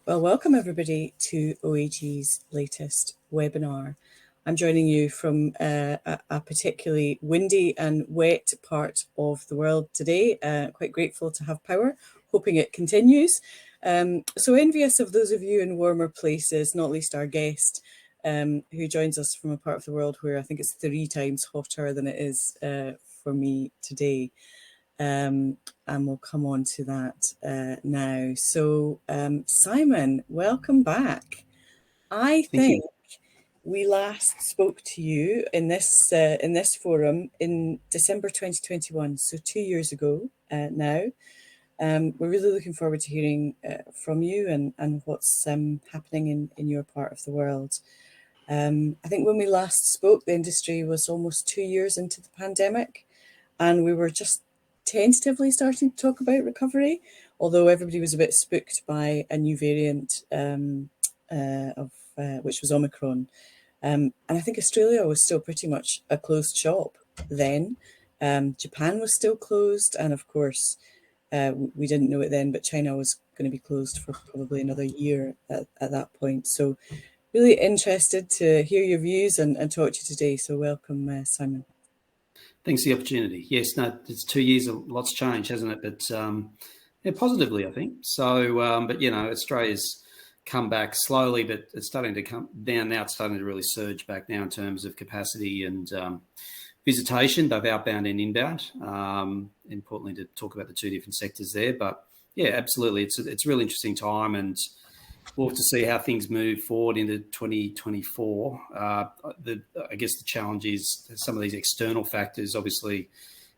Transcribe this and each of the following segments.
Well, welcome everybody to OAG's latest webinar. I'm joining you from a particularly windy and wet part of the world today. Quite grateful to have power, hoping it continues. So envious of those of you in warmer places, not least our guest, who joins us from a part of the world where I think it's 3 times hotter than it is for me today. And we'll come on to that now. So, Simon, welcome back. I Thank you. think we last spoke to you in this forum in December 2021, so 2 years ago now. We're really looking forward to hearing from you and what's happening in your part of the world. I think when we last spoke, the industry was almost 2 years into the pandemic, and we were just tentatively starting to talk about recovery, although everybody was a bit spooked by a new variant which was Omicron. And I think Australia was still pretty much a closed shop then. Japan was still closed, and of course, we didn't know it then, but China was going to be closed for probably another year at that point. So really interested to hear your views and talk to you today. So welcome, Simon. Thanks for the opportunity. Yes, no, it's 2 years, lots changed, hasn't it? But positively, I think. So, but Australia's come back slowly, but it's starting to come down now. It's starting to really surge back now in terms of capacity and visitation, both outbound and inbound. Importantly to talk about the 2 different sectors there. But yeah, absolutely, it's a really interesting time, and we'll have to see how things move forward into 2024. I guess the challenge is some of these external factors. Obviously,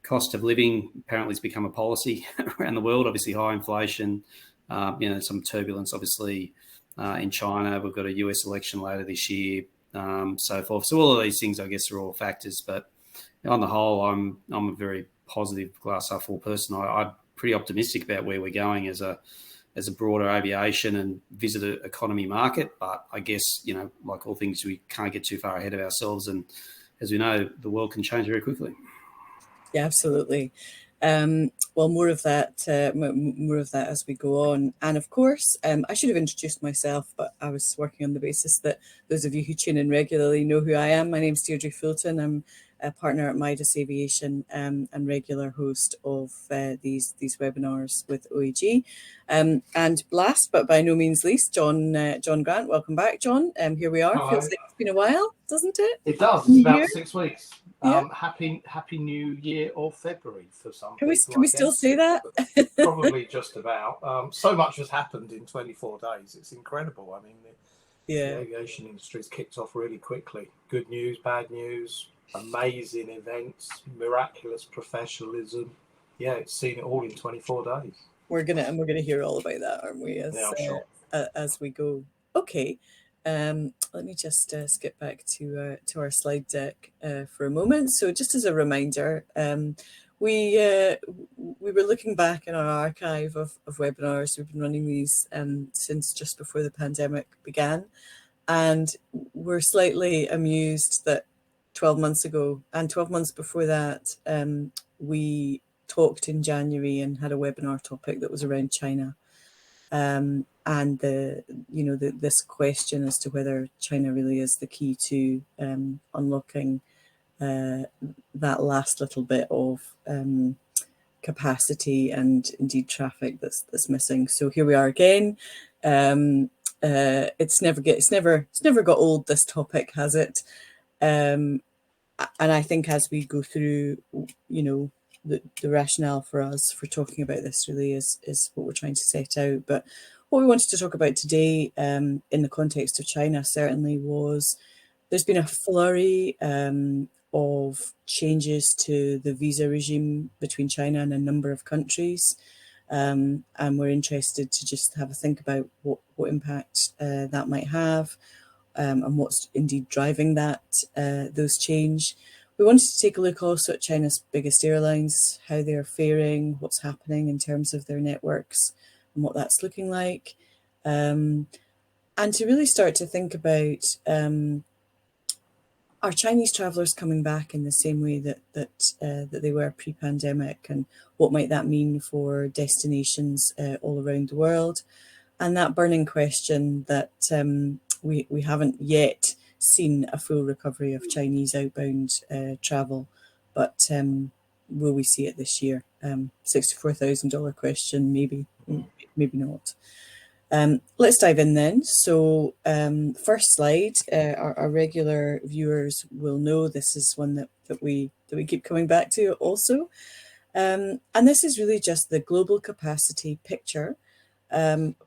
cost of living apparently has become a policy around the world. Obviously, high inflation, some turbulence, obviously, in China. We've got a US election later this year, so forth. So all of these things, I guess, are all factors. But on the whole, I'm a very positive glass half full person. I'm pretty optimistic about where we're going as a broader aviation and visitor economy market. But I guess, like all things, we can't get too far ahead of ourselves. And as we know, the world can change very quickly. Yeah, absolutely. Well, more of that as we go on. And of course, I should have introduced myself, but I was working on the basis that those of you who tune in regularly know who I am. My name's Deirdre Fulton. I'm a partner at Midas Aviation and regular host of these webinars with OAG. And last, but by no means least, John Grant. Welcome back, John. Here we are. Hello. Feels like it's been a while, doesn't it? It does. It's about 6 weeks. Yeah. Happy New Year or February for some Can people. Can we still say that? Probably just about. So much has happened in 24 days. It's incredible. I mean, the aviation industry's kicked off really quickly. Good news, bad news, amazing events, miraculous professionalism. Yeah, it's seen it all in 24 days. We're gonna hear all about that, aren't we? As we go. Okay. Let me just skip back to our slide deck for a moment. So just as a reminder, we were looking back in our archive of webinars. We've been running these since just before the pandemic began, and we're slightly amused that 12 months ago and 12 months before that, we talked in January and had a webinar topic that was around China. And this question as to whether China really is the key to unlocking that last little bit of capacity and indeed traffic that's missing. So here we are again. It's never got old, this topic, has it? And I think as we go through, the rationale for us for talking about this really is what we're trying to set out. But what we wanted to talk about today in the context of China certainly was there's been a flurry of changes to the visa regime between China and a number of countries. And we're interested to just have a think about what impact that might have and what's indeed driving those change. We wanted to take a look also at China's biggest airlines, how they're faring, what's happening in terms of their networks and what that's looking like. And to really start to think about are Chinese travellers coming back in the same way that they were pre-pandemic, and what might that mean for destinations all around the world? and that burning question that we haven't yet seen a full recovery of Chinese outbound travel, but will we see it this year? $64,000 question, maybe not. Let's dive in then. So first slide, our regular viewers will know this is one that we keep coming back to also. And this is really just the global capacity picture.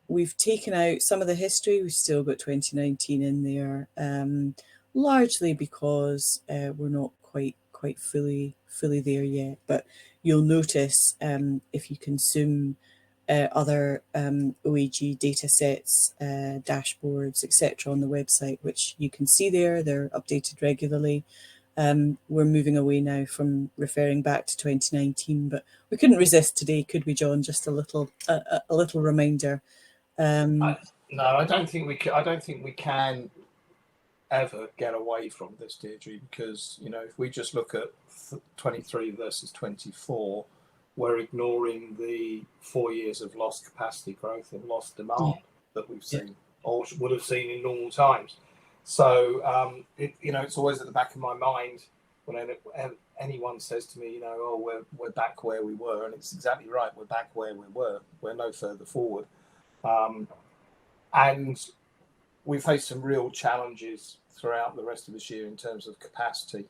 We've taken out some of the history. We've still got 2019 in there, largely because we're not quite fully there yet. But you'll notice if you consume other OAG data sets, dashboards, etc. on the website, which you can see there, they're updated regularly. We're moving away now from referring back to 2019, but we couldn't resist today, could we, John? Just a little reminder. No, I don't think we can. I don't think we can ever get away from this, Deirdre, because if we just look at 23 versus 24, we're ignoring the 4 years of lost capacity growth and lost demand that we've seen or would have seen in normal times. So, it's always at the back of my mind when anyone says to me, oh, we're back where we were. And it's exactly right. We're back where we were. We're no further forward. And we faced some real challenges throughout the rest of this year in terms of capacity.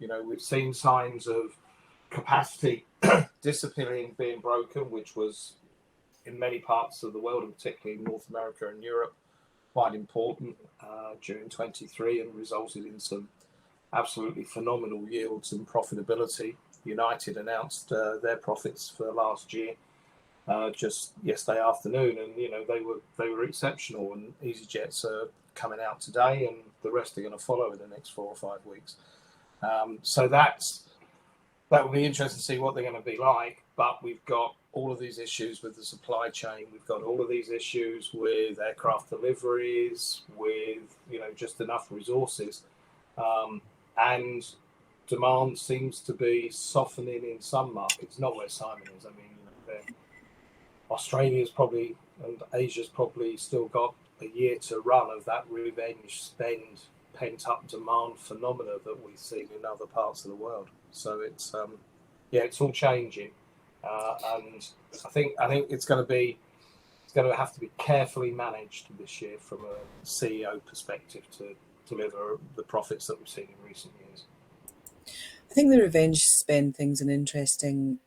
We've seen signs of capacity disappearing, being broken, which was in many parts of the world, and particularly in North America and Europe, quite important during 23, and resulted in some absolutely phenomenal yields and profitability. United announced their profits for last year just yesterday afternoon, and they were exceptional. And EasyJets are coming out today, and the rest are going to follow in the next 4 or 5 weeks. So that will be interesting to see what they're going to be like. But we've got all of these issues with the supply chain. We've got all of these issues with aircraft deliveries, with just enough resources, and demand seems to be softening in some markets. Not where Simon is. I mean, Australia's probably and Asia's probably still got a year to run of that revenge spend, pent up demand phenomena that we've seen in other parts of the world. So it's all changing, and I think it's going to have to be carefully managed this year from a CEO perspective to deliver the profits that we've seen in recent years. I think the revenge spend thing's an interesting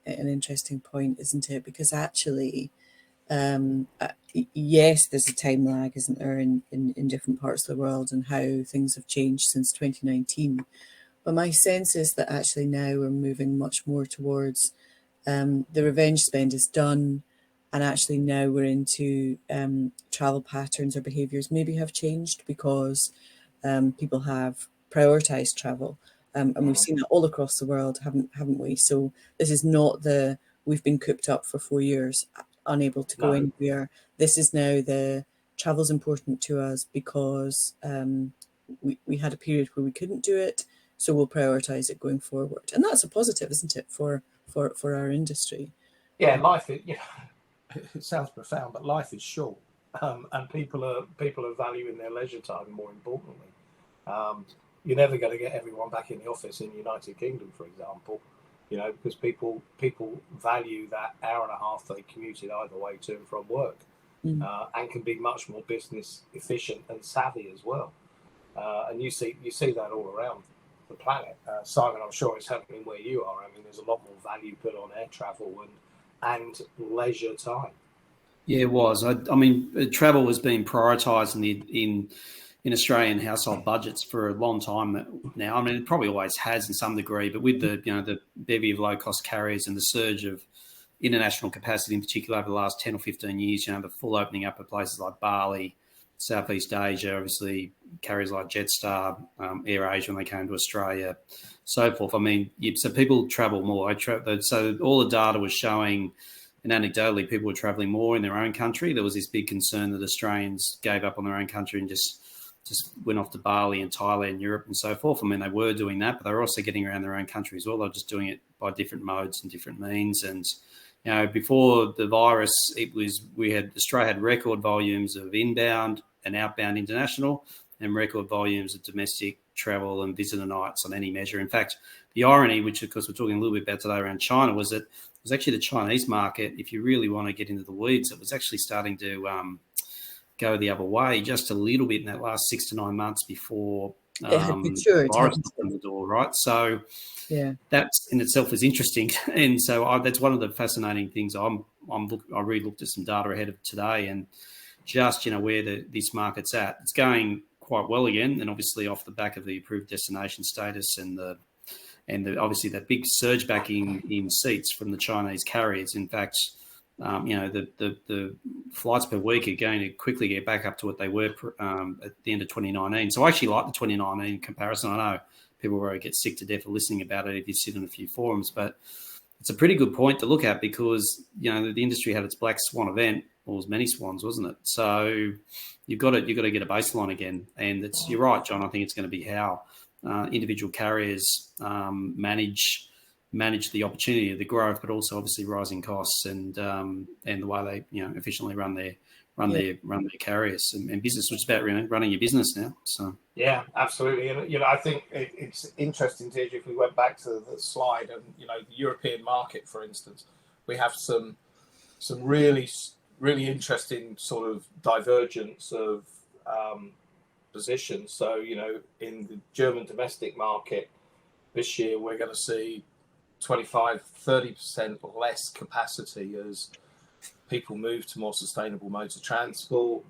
point, isn't it? Because actually, yes, there's a time lag, isn't there, in different parts of the world and how things have changed since 2019. But my sense is that actually now we're moving much more towards the revenge spend is done, and actually now we're into travel patterns or behaviours maybe have changed because people have prioritised travel. And we've seen that all across the world, haven't we? So this is not we've been cooped up for 4 years, unable to go anywhere. This is now the travel's important to us because we had a period where we couldn't do it, so we'll prioritise it going forward. And that's a positive, isn't it, for our industry? Yeah, life is, it sounds profound, but life is short, and people are valuing their leisure time more importantly. You're never going to get everyone back in the office in the United Kingdom, for example, because people value that hour and a half they commuted either way to and from work, and can be much more business efficient and savvy as well. And you see that all around the planet. Simon, I'm sure it's happening where you are. I mean, there's a lot more value put on air travel and leisure time. Yeah, it was. I mean, travel was being prioritised in Australian household budgets for a long time now. I mean, it probably always has in some degree, but with the bevy of low-cost carriers and the surge of international capacity in particular over the last 10 or 15 years, the full opening up of places like Bali, Southeast Asia, obviously carriers like Jetstar, AirAsia when they came to Australia, so forth. I mean, so people travel more. So all the data was showing, and anecdotally, people were travelling more in their own country. There was this big concern that Australians gave up on their own country and just went off to Bali and Thailand, Europe and so forth. I mean, they were doing that, but they were also getting around their own country as well. They were just doing it by different modes and different means. And before the virus, Australia had record volumes of inbound and outbound international, and record volumes of domestic travel and visitor nights on any measure. In fact, the irony, which of course we're talking a little bit about today around China, was that it was actually the Chinese market, if you really want to get into the weeds, it was actually starting to go the other way just a little bit in that last 6 to 9 months before it had matured, virus opened the door, right? So yeah, that in itself is interesting, and so that's one of the fascinating things. I really looked at some data ahead of today, and just where this market's at. It's going quite well again, and obviously off the back of the approved destination status and obviously that big surge back in seats from the Chinese carriers. In fact, the flights per week are going to quickly get back up to what they were at the end of 2019. So I actually like the 2019 comparison. I know people will get sick to death of listening about it if you sit in a few forums, but it's a pretty good point to look at because, the industry had its black swan event, or was many swans, wasn't it? So you've got to get a baseline again. And you're right, John. I think it's going to be how individual carriers manage the opportunity of the growth, but also obviously rising costs and the way they efficiently run their carriers and business, which is about running your business now. So yeah, absolutely. And I think it's interesting to if we went back to the slide and the European market, for instance, we have some really interesting sort of divergence of positions. So in the German domestic market this year, we're going to see 25-30% less capacity as people move to more sustainable modes of transport,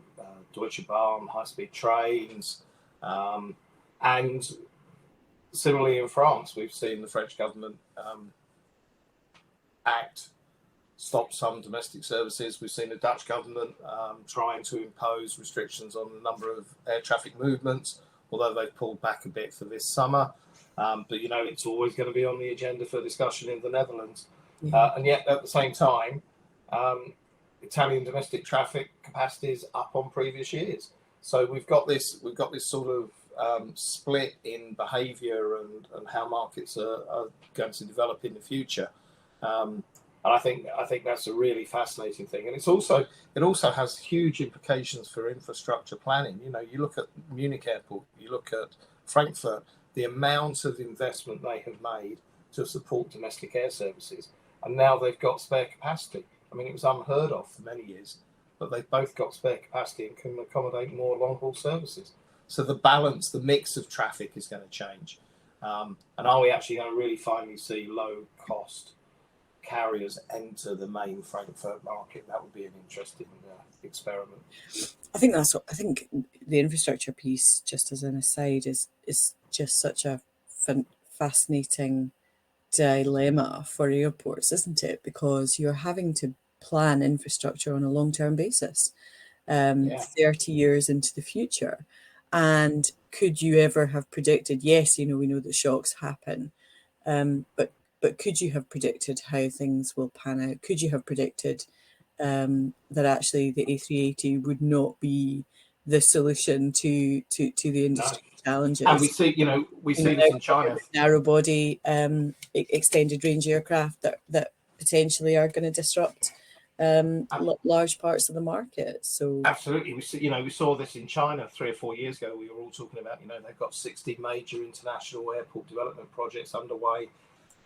Deutsche Bahn, high-speed trains, and similarly in France, we've seen the French government stop some domestic services. We've seen the Dutch government trying to impose restrictions on the number of air traffic movements, although they've pulled back a bit for this summer. But it's always going to be on the agenda for discussion in the Netherlands. And yet at the same time, Italian domestic traffic capacity is up on previous years. So we've got this sort of split in behaviour and how markets are going to develop in the future. And I think that's a really fascinating thing. And it also has huge implications for infrastructure planning. You look at Munich Airport, you look at Frankfurt, the amount of investment they have made to support domestic air services, and now they've got spare capacity. I mean, it was unheard of for many years, but they've both got spare capacity and can accommodate more long-haul services. So the mix of traffic is going to change. And are we actually going to really finally see low-cost carriers enter the main Frankfurt market? That would be an interesting experiment. I think the infrastructure piece, just as an aside, is just such a fascinating dilemma for airports, isn't it? Because you're having to plan infrastructure on a long-term basis, 30 years into the future. And could you ever have predicted? Yes, we know that shocks happen, but could you have predicted how things will pan out? Could you have predicted that actually the A380 would not be the solution to the industry challenges? And we see this in China. Narrow body, extended range aircraft that potentially are going to disrupt large parts of the market. So absolutely, we saw this in China 3 or 4 years ago. We were all talking about they've got 60 major international airport development projects underway,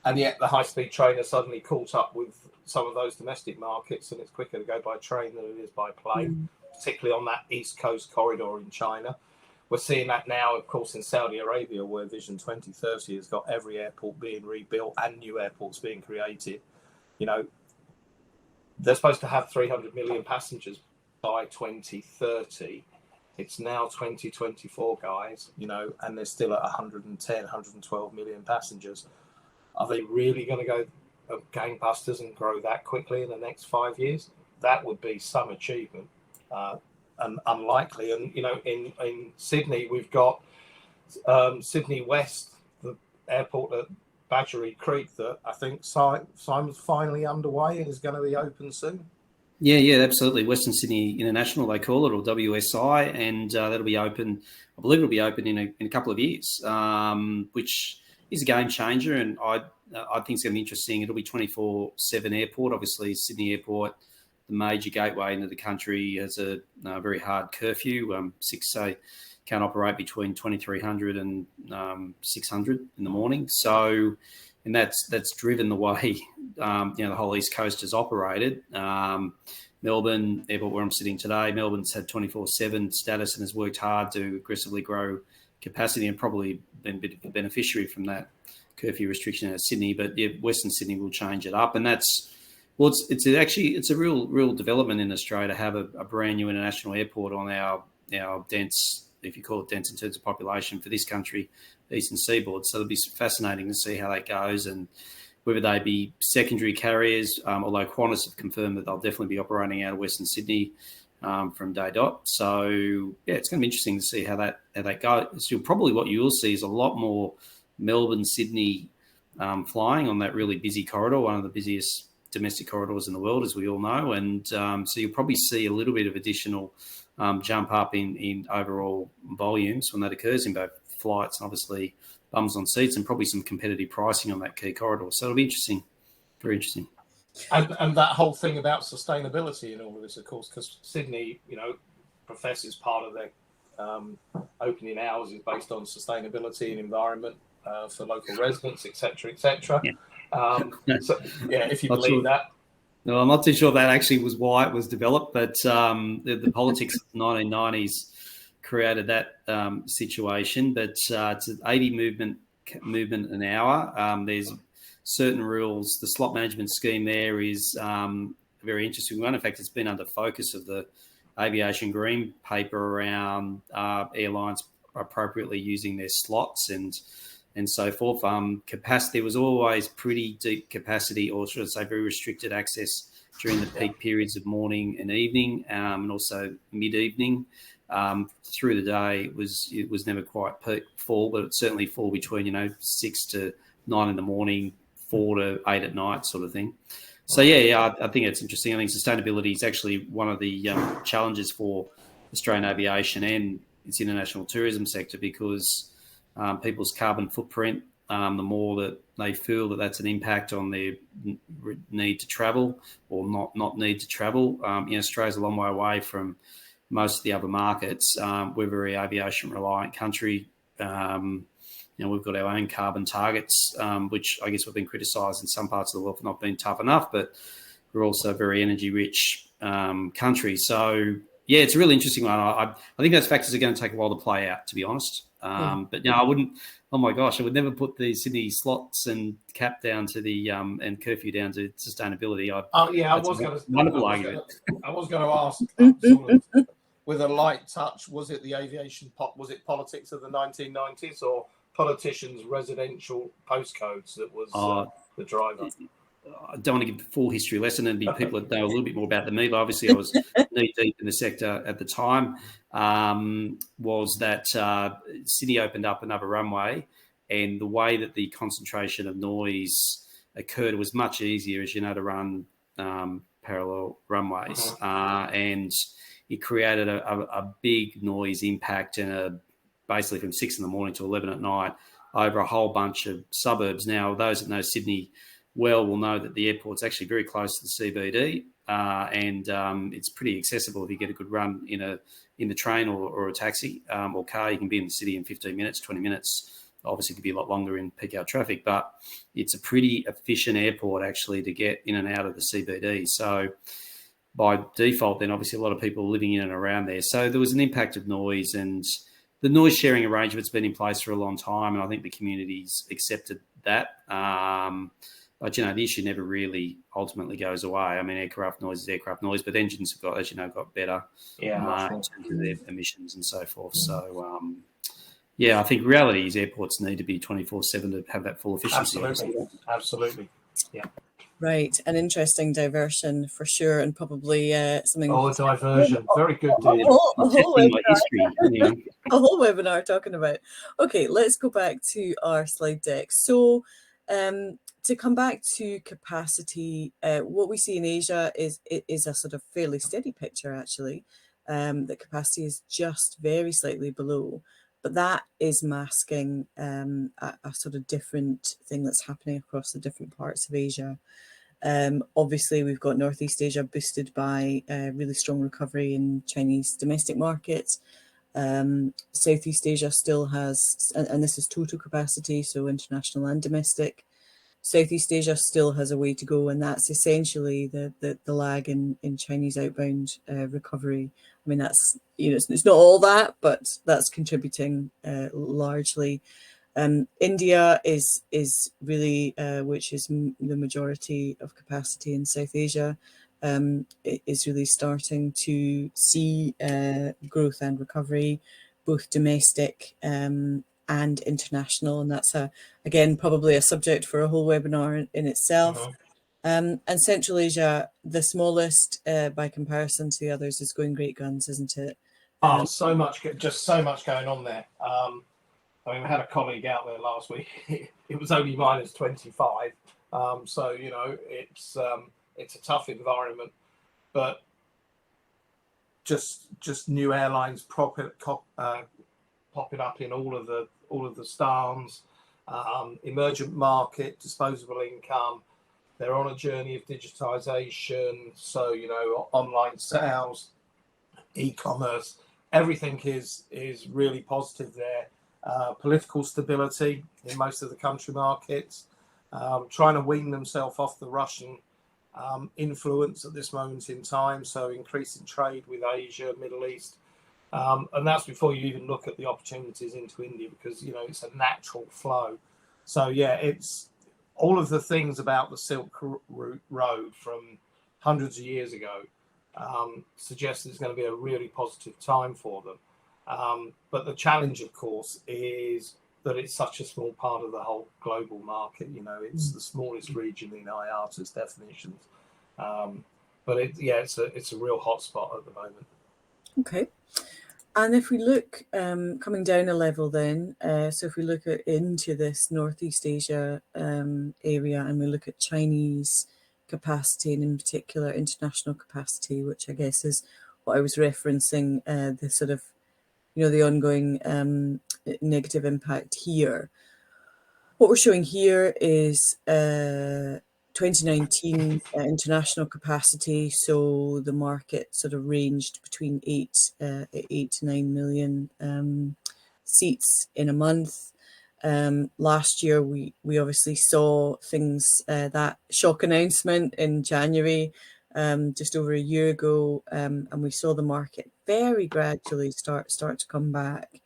and yet the high-speed train has suddenly caught up with some of those domestic markets, and it's quicker to go by train than it is by plane, particularly on that East Coast corridor in China. We're seeing that now, of course, in Saudi Arabia, where Vision 2030 has got every airport being rebuilt and new airports being created. They're supposed to have 300 million passengers by 2030. It's now 2024, guys, and they're still at 110, 112 million passengers. Are they really going to go gangbusters and grow that quickly in the next 5 years? That would be some achievement, and unlikely. And in Sydney, we've got Sydney West, the airport at Badgerys Creek, that I think Simon's finally underway and is going to be open soon. Yeah, absolutely. Western Sydney International, they call it, or WSI, and that'll be open. I believe it'll be open in a couple of years, which is a game changer. And I think it's going to be interesting. It'll be 24/7 airport. Obviously, Sydney Airport, the major gateway into the country, has a very hard curfew. 6 say can't operate between 2300 and 600 in the morning. So, and that's driven the way the whole East Coast has operated. Melbourne Airport, where I'm sitting today, Melbourne's had 24/7 status and has worked hard to aggressively grow capacity and probably been a bit of a beneficiary from that curfew restriction at Sydney. But yeah, Western Sydney will change it up, and it's a real development in Australia to have a brand new international airport on our dense, if you call it dense in terms of population for this country, eastern seaboard. So it'll be fascinating to see how that goes and whether they be secondary carriers, although Qantas have confirmed that they'll definitely be operating out of Western Sydney from day dot. So yeah, it's going to be interesting to see how that goes. So probably what you'll see is a lot more Melbourne, Sydney flying on that really busy corridor, one of the busiest domestic corridors in the world, as we all know. And so you'll probably see a little bit of additional jump up in overall volumes when that occurs in both flights and obviously bums on seats, and probably some competitive pricing on that key corridor. So it'll be interesting, very interesting. And that whole thing about sustainability in all of this, of course, because Sydney, professes part of their opening hours is based on sustainability and environment for local residents, etc., etc. Yeah. If you believe that. No, I'm not too sure that actually was why it was developed, but the politics of the 1990s created that situation. But it's an 80 movement an hour. There's certain rules. The slot management scheme there is a very interesting one. In fact, it's been under focus of the Aviation Green paper around airlines appropriately using their slots and so forth. Capacity was always pretty deep capacity, or should I say very restricted access during the peak periods of morning and evening, and also mid-evening. Through the day, it was never quite peak full, but it certainly fall between 6 to 9 in the morning, 4 to 8 at night, sort of thing. So yeah, I think it's interesting. I think sustainability is actually one of the challenges for Australian aviation and its international tourism sector, because people's carbon footprint, the more that they feel that that's an impact on their need to travel or not need to travel. Australia's a long way away from most of the other markets. We're a very aviation reliant country. We've got our own carbon targets, which I guess we've been criticised in some parts of the world for not being tough enough, but we're also a very energy rich country. So yeah, it's a really interesting one. I think those factors are going to take a while to play out, to be honest. But I wouldn't. Oh my gosh, I would never put the Sydney slots and cap down to the and curfew down to sustainability. I was going to ask, sort of, with a light touch, was it the aviation was it politics of the 1990s or politicians' residential postcodes that was the driver? I don't want to give the full history lesson and be people that know a little bit more about than me, but obviously I was knee deep in the sector at the time. Was that Sydney opened up another runway, and the way that the concentration of noise occurred was much easier, as you know, to run parallel runways. And it created a big noise impact and basically from 6 in the morning to 11 at night over a whole bunch of suburbs. Now, those that know Sydney well will know that the airport's actually very close to the CBD, and it's pretty accessible if you get a good run in the train or a taxi or car. You can be in the city in 15 minutes, 20 minutes. Obviously, it could be a lot longer in peak hour traffic, but it's a pretty efficient airport actually to get in and out of the CBD. So by default, then obviously a lot of people living in and around there. So there was an impact of noise, and the noise sharing arrangement's been in place for a long time, and I think the community's accepted that. But, the issue never really ultimately goes away. I mean, aircraft noise is aircraft noise, but engines have got, as you know, got better in terms of their emissions and so forth. So, I think reality is airports need to be 24/7 to have that full efficiency. Absolutely. Yeah. Right. An interesting diversion for sure, and probably something... Oh, diversion. Very good. A whole webinar talking about. Okay, let's go back to our slide deck. So, to come back to capacity, what we see in Asia is a sort of fairly steady picture, actually. That capacity is just very slightly below But that is masking a sort of different thing that's happening across the different parts of Asia. Obviously, we've got Northeast Asia boosted by really strong recovery in Chinese domestic markets. Southeast Asia still has, and this is total capacity, so international and domestic. Southeast Asia still has a way to go, and that's essentially the lag in Chinese outbound recovery. I mean, that's, it's not all that, but that's contributing largely. India is really, which is the majority of capacity in South Asia, is really starting to see growth and recovery, both domestic and international, and that's again probably a subject for a whole webinar in itself. And Central Asia, the smallest by comparison to the others, is going great guns, isn't it? So much going on there. I mean, we had a colleague out there last week. It was only -25, so it's a tough environment, but just new airlines popping up in all of the stars, emergent market, disposable income. They're on a journey of digitization, so online sales, e-commerce, everything is really positive there. Political stability in most of the country markets, trying to wean themselves off the Russian influence at this moment in time, so increasing trade with Asia, Middle East. And that's before you even look at the opportunities into India, because it's a natural flow. So yeah, it's all of the things about the Silk Road from hundreds of years ago suggests it's going to be a really positive time for them. But the challenge, of course, is that it's such a small part of the whole global market. It's the smallest region in IATA's definitions. But it's a real hotspot at the moment. Okay. And if we look, coming down a level then, so if we look into this Northeast Asia area, and we look at Chinese capacity, and in particular international capacity, which I guess is what I was referencing, the sort of, the ongoing negative impact here. What we're showing here is 2019 international capacity, so the market sort of ranged between 8 to 9 million seats in a month. Last year, we obviously saw things, that shock announcement in January, just over a year ago, and we saw the market very gradually start to come back.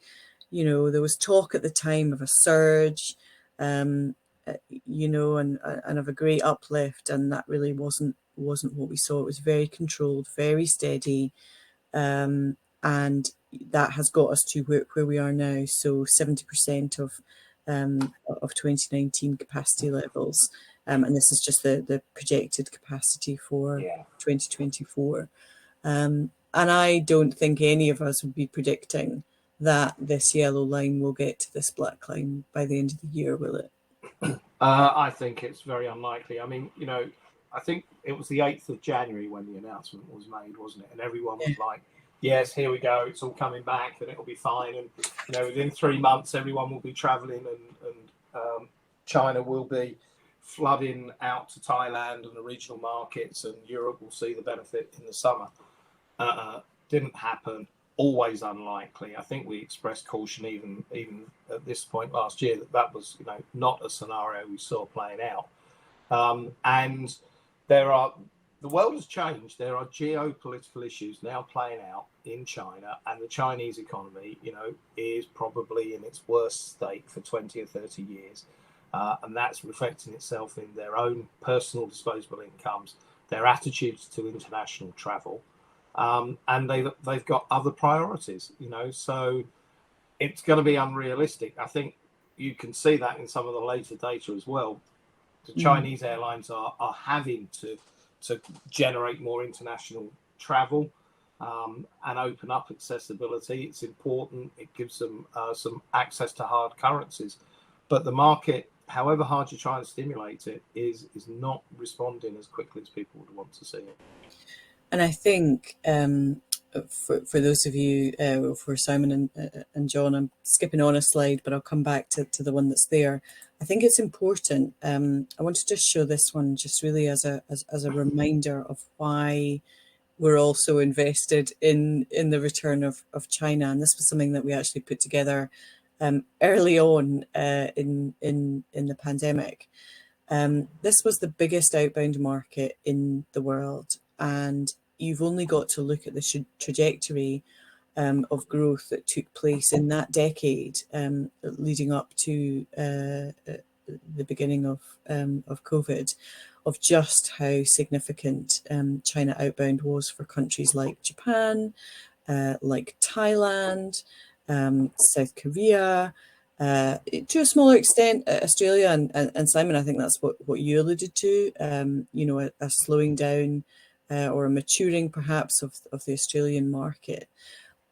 There was talk at the time of a surge, and of a great uplift, and that really wasn't what we saw. It was very controlled, very steady, and that has got us to where we are now. So 70% of 2019 capacity levels, and this is just the projected capacity for 2024. And I don't think any of us would be predicting that this yellow line will get to this black line by the end of the year, will it? I think it's very unlikely. I mean, I think it was the 8th of January when the announcement was made, wasn't it? And everyone was like, yes, here we go. It's all coming back and it'll be fine. And, within 3 months, everyone will be traveling and China will be flooding out to Thailand and the regional markets, and Europe will see the benefit in the summer. Didn't happen. Always unlikely. I think we expressed caution even at this point last year that was not a scenario we saw playing out. And the world has changed. There are geopolitical issues now playing out in China, and the Chinese economy is probably in its worst state for 20 or 30 years, and that's reflecting itself in their own personal disposable incomes, their attitudes to international travel. And they've got other priorities, so it's going to be unrealistic. I think you can see that in some of the later data as well. The Chinese airlines are having to generate more international travel and open up accessibility. It's important. It gives them some access to hard currencies. But the market, however hard you're trying to stimulate it, is not responding as quickly as people would want to see it. And I think for those of you, for Simon and John, I'm skipping on a slide, but I'll come back to the one that's there. I think it's important. I want to just show this one just really as a reminder of why we're also invested in the return of China. And this was something that we actually put together early on in the pandemic. This was the biggest outbound market in the world, and you've only got to look at the trajectory of growth that took place in that decade leading up to the beginning of COVID, of just how significant China outbound was for countries like Japan, like Thailand, South Korea, to a smaller extent, Australia, and Simon, I think that's what you alluded to, a slowing down or a maturing perhaps of the Australian market.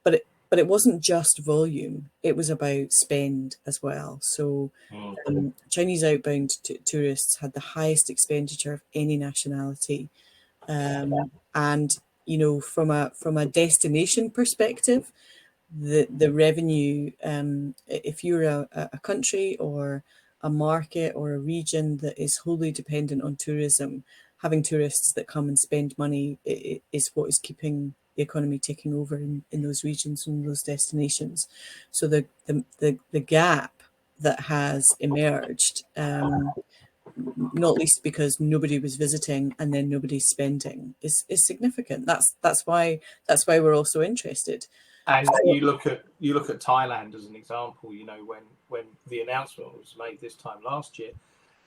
But it wasn't just volume, it was about spend as well. So Chinese outbound tourists had the highest expenditure of any nationality. And, from a destination perspective, the revenue, if you're a country or a market or a region that is wholly dependent on tourism, having tourists that come and spend money is what is keeping the economy taking over in those regions and those destinations. So the gap that has emerged, not least because nobody was visiting and then nobody's spending, is significant. That's why we're also interested. And you look at Thailand as an example. When the announcement was made this time last year,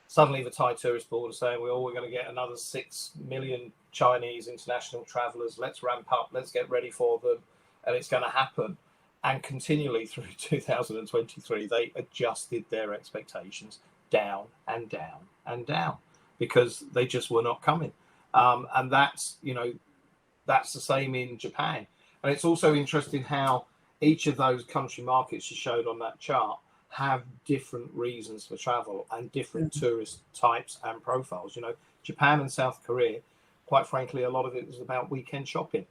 suddenly the Thai tourist board are saying, we're going to get another 6 million Chinese international travellers. Let's ramp up. Let's get ready for them, and it's going to happen. And continually through 2023, they adjusted their expectations down and down and down because they just were not coming. And that's the same in Japan. And it's also interesting how each of those country markets you showed on that chart have different reasons for travel and different tourist types and profiles. Japan and South Korea, quite frankly, a lot of it was about weekend shopping.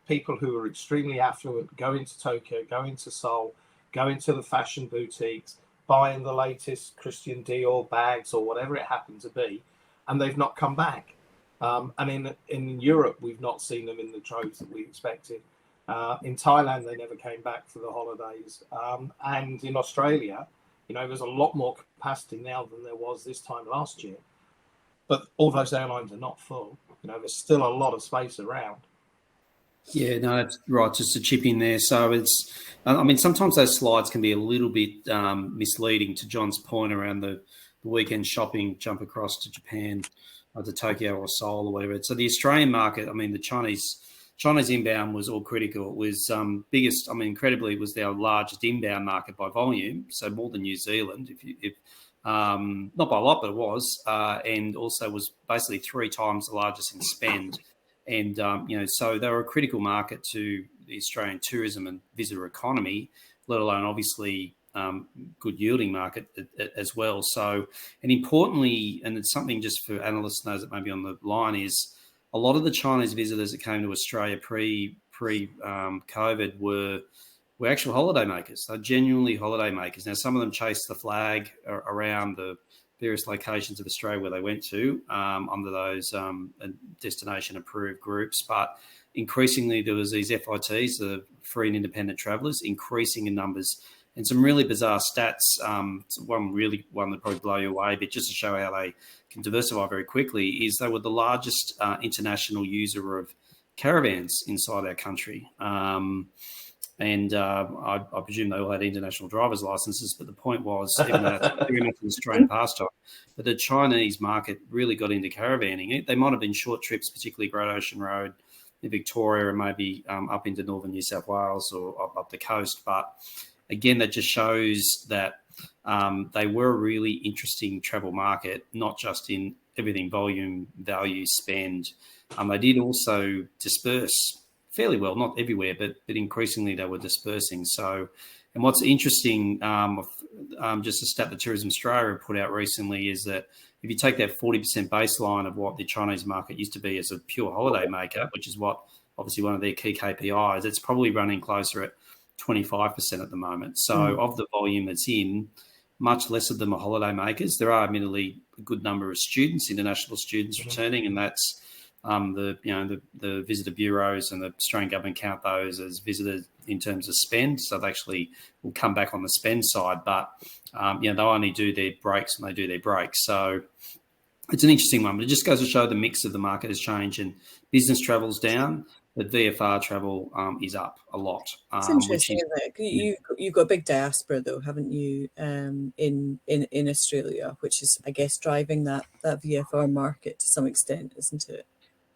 People who are extremely affluent go into Tokyo, go into Seoul, go into the fashion boutiques, buying the latest Christian Dior bags or whatever it happened to be, and they've not come back. And in Europe, we've not seen them in the droves that we expected. In Thailand, they never came back for the holidays. And in Australia, there's a lot more capacity now than there was this time last year. But all those airlines are not full. There's still a lot of space around. Yeah, no, that's right. Just to chip in there. So sometimes those slides can be a little bit misleading, to John's point around the weekend shopping, jump across to Japan, to Tokyo or Seoul or whatever. So the Australian market, the Chinese inbound was all critical. It was biggest, incredibly, it was our largest inbound market by volume, so more than New Zealand, if not by a lot, but it was, and also was basically 3 times the largest in spend. And, so they were a critical market to the Australian tourism and visitor economy, let alone obviously good yielding market as well. So, and importantly, and it's something just for analysts knows that maybe on the line, is a lot of the Chinese visitors that came to Australia pre-COVID were actual holiday makers. They're genuinely holiday makers. Now, some of them chased the flag around the various locations of Australia where they went to under those destination approved groups. But increasingly, there was these FITs, the free and independent travellers, increasing in numbers. And some really bizarre stats, one that probably blow you away, but just to show how they can diversify very quickly, is they were the largest international user of caravans inside our country. And I presume they all had international driver's licenses, but the point was, even though that's very much an Australian pastime, but the Chinese market really got into caravanning. They might have been short trips, particularly Great Ocean Road in Victoria and maybe up into northern New South Wales or up the coast. But again, that just shows that they were a really interesting travel market, not just in everything volume, value, spend. They did also disperse fairly well, not everywhere, but increasingly they were dispersing. So, and what's interesting, just a stat that Tourism Australia put out recently, is that if you take that 40% baseline of what the Chinese market used to be as a pure holiday maker, which is what obviously one of their key KPIs, it's probably running closer at 25% at the moment. So of the volume that's in, much less of them are holiday makers. There are admittedly a good number of students, international students returning, and that's the visitor bureaus and the Australian government count those as visitors in terms of spend. So they actually will come back on the spend side, but they'll only do their breaks when they do their breaks. So it's an interesting one, but it just goes to show the mix of the market has changed, and business travel's down, but VFR travel is up a lot. It's interesting, isn't it? You've got a big diaspora, though, haven't you, in Australia, which is, I guess, driving that VFR market to some extent, isn't it?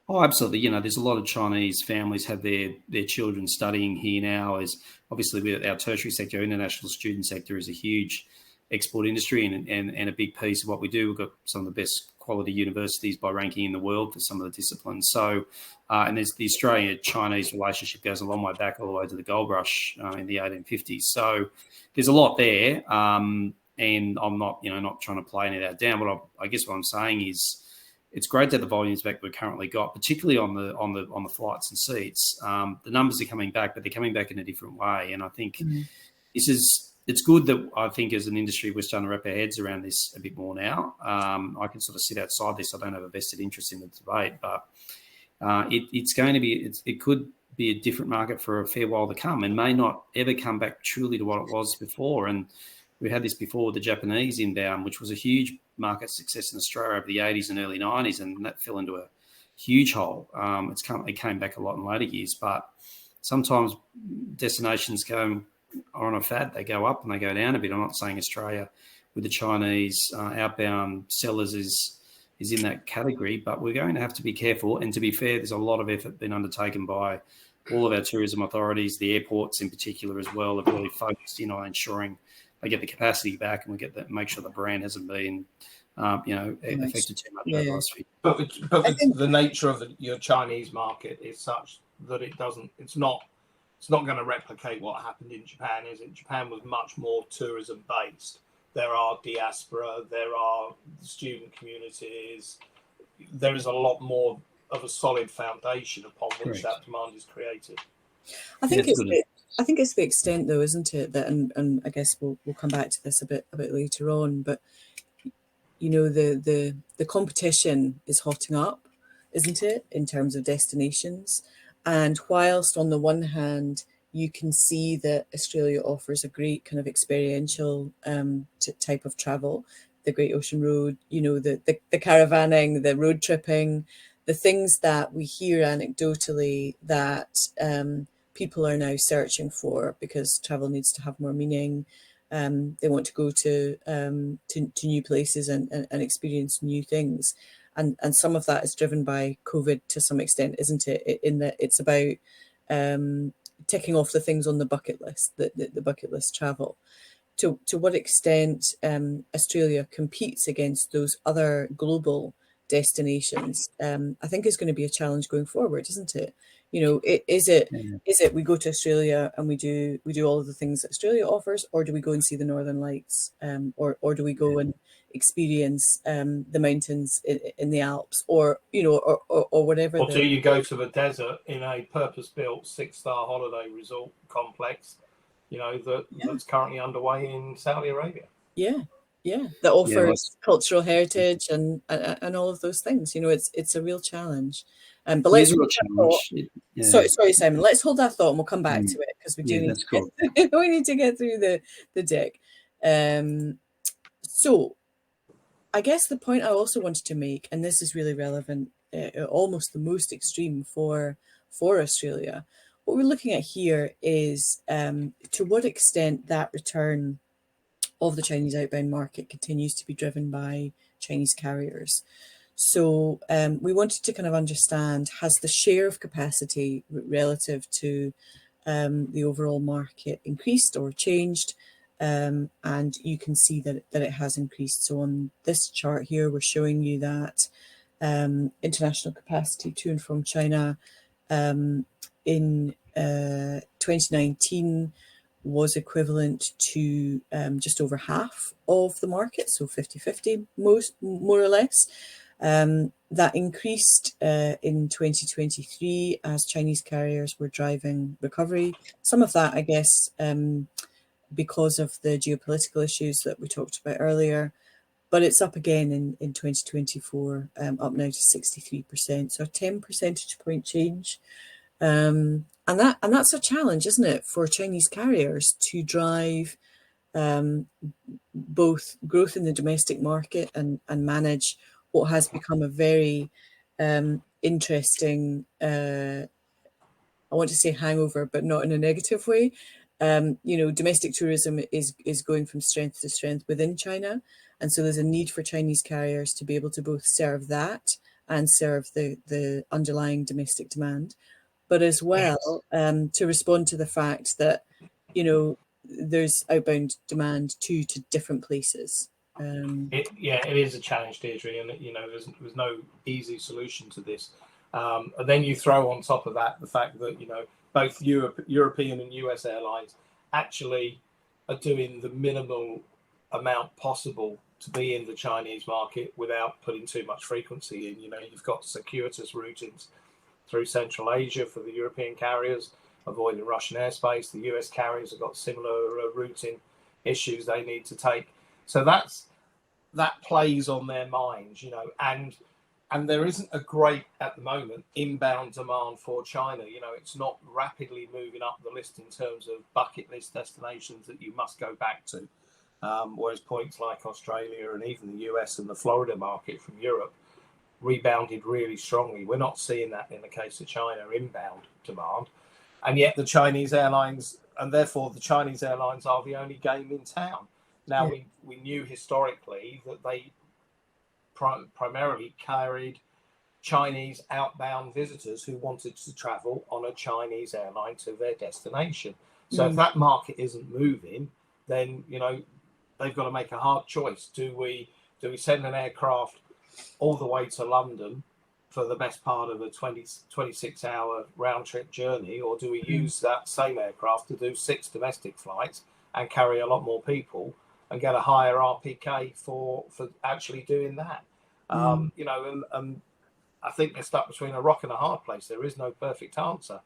Oh, absolutely. There's a lot of Chinese families have their children studying here now. As obviously with our tertiary sector, our international student sector is a huge export industry and a big piece of what we do. We've got some of the best quality universities by ranking in the world for some of the disciplines. So, and there's the Australia-Chinese relationship goes a long way back, all the way to the gold rush in the 1850s. So there's a lot there. And I'm not trying to play any of that down. But I guess what I'm saying is, it's great that the volumes back we've currently got, particularly on the flights and seats. The numbers are coming back, but they're coming back in a different way. And I think it's good that I think as an industry we're starting to wrap our heads around this a bit more now. I can sort of sit outside this. I don't have a vested interest in the debate, but it could be a different market for a fair while to come, and may not ever come back truly to what it was before. And we had this before with the Japanese inbound, which was a huge market success in Australia over the 80s and early 90s, and that fell into a huge hole. It came back a lot in later years, but sometimes destinations are on a fad. They go up and they go down a bit. I'm not saying Australia with the Chinese outbound sellers is in that category, but we're going to have to be careful. And to be fair, there's a lot of effort been undertaken by all of our tourism authorities, the airports in particular as well, have really focused in on ensuring they get the capacity back, and we make sure the brand hasn't been, affected too much over the last few years. But the nature of your Chinese market is such that it's not going to replicate what happened in Japan, is it? Japan was much more tourism based. There are diaspora, there are student communities. There is a lot more of a solid foundation upon which that demand is created. I think it's the extent, though, isn't it? That and I guess we'll come back to this a bit later on. But the competition is hotting up, isn't it, in terms of destinations? And whilst on the one hand you can see that Australia offers a great kind of experiential type of travel, the Great Ocean Road, the caravanning, the road tripping, the things that we hear anecdotally that people are now searching for because travel needs to have more meaning. They want to go to new places and experience new things. And some of that is driven by COVID to some extent, isn't it? In that it's about ticking off the things on the bucket list, the bucket list travel. To what extent Australia competes against those other global destinations, I think is going to be a challenge going forward, isn't it? Is it we go to Australia and we do all of the things that Australia offers, or do we go and see the Northern Lights, or do we go and experience the mountains in the Alps, or whatever? Or do you go to the desert in a purpose-built 6-star holiday resort complex, that's currently underway in Saudi Arabia? Yeah, that offers cultural heritage and all of those things. It's a real challenge. But let's sorry, Simon. Let's hold that thought and we'll come back to it, because we do need to get through the deck. So I guess the point I also wanted to make, and this is really relevant, almost the most extreme for Australia, what we're looking at here is to what extent that return of the Chinese outbound market continues to be driven by Chinese carriers. So we wanted to kind of understand, has the share of capacity relative to the overall market increased or changed? And you can see that it has increased. So on this chart here, we're showing you that international capacity to and from China in 2019 was equivalent to just over half of the market, so 50-50 more or less. That increased in 2023 as Chinese carriers were driving recovery. Some of that, I guess, because of the geopolitical issues that we talked about earlier, but it's up again in 2024, up now to 63%, so a 10 percentage point change. And that's a challenge, isn't it, for Chinese carriers to drive both growth in the domestic market and manage what has become a very interesting, I want to say hangover, but not in a negative way. Domestic tourism is going from strength to strength within China. And so there's a need for Chinese carriers to be able to both serve that and serve the underlying domestic demand, but as well to respond to the fact that, there's outbound demand to different places. It is a challenge, Deirdre, and there's no easy solution to this. And then you throw on top of that the fact that both European and US airlines actually are doing the minimal amount possible to be in the Chinese market without putting too much frequency in. You've got circuitous routings through Central Asia for the European carriers, avoiding Russian airspace. The US carriers have got similar routing issues they need to take. So that plays on their minds, and there isn't a great, at the moment, inbound demand for China. It's not rapidly moving up the list in terms of bucket list destinations that you must go back to. Whereas points like Australia and even the US and the Florida market from Europe rebounded really strongly. We're not seeing that in the case of China inbound demand. And yet the Chinese airlines, and therefore the Chinese airlines are the only game in town. Now, we knew historically that they primarily carried Chinese outbound visitors who wanted to travel on a Chinese airline to their destination. So if that market isn't moving, then, they've got to make a hard choice. Do we send an aircraft all the way to London for the best part of a 26-hour round trip journey, or do we use that same aircraft to do 6 domestic flights and carry a lot more people and get a higher RPK for actually doing that? And I think they're stuck between a rock and a hard place. There is no perfect answer.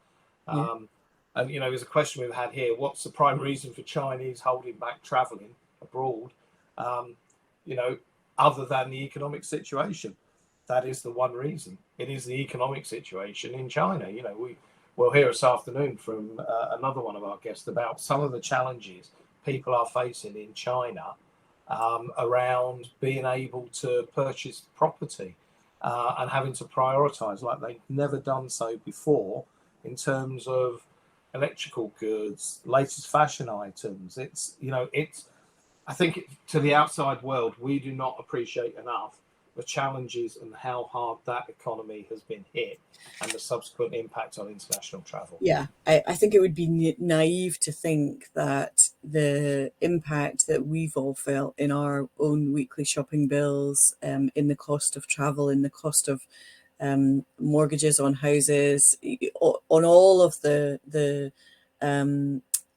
And, there's a question we've had here. What's the prime reason for Chinese holding back traveling abroad, other than the economic situation? That is the one reason. It is the economic situation in China. We'll hear this afternoon from another one of our guests about some of the challenges people are facing in China around being able to purchase property and having to prioritize like they've never done so before in terms of electrical goods, latest fashion items. I think to the outside world, we do not appreciate enough the challenges and how hard that economy has been hit and the subsequent impact on international travel. Yeah, I think it would be naive to think that the impact that we've all felt in our own weekly shopping bills, in the cost of travel, in the cost of mortgages on houses, on all of the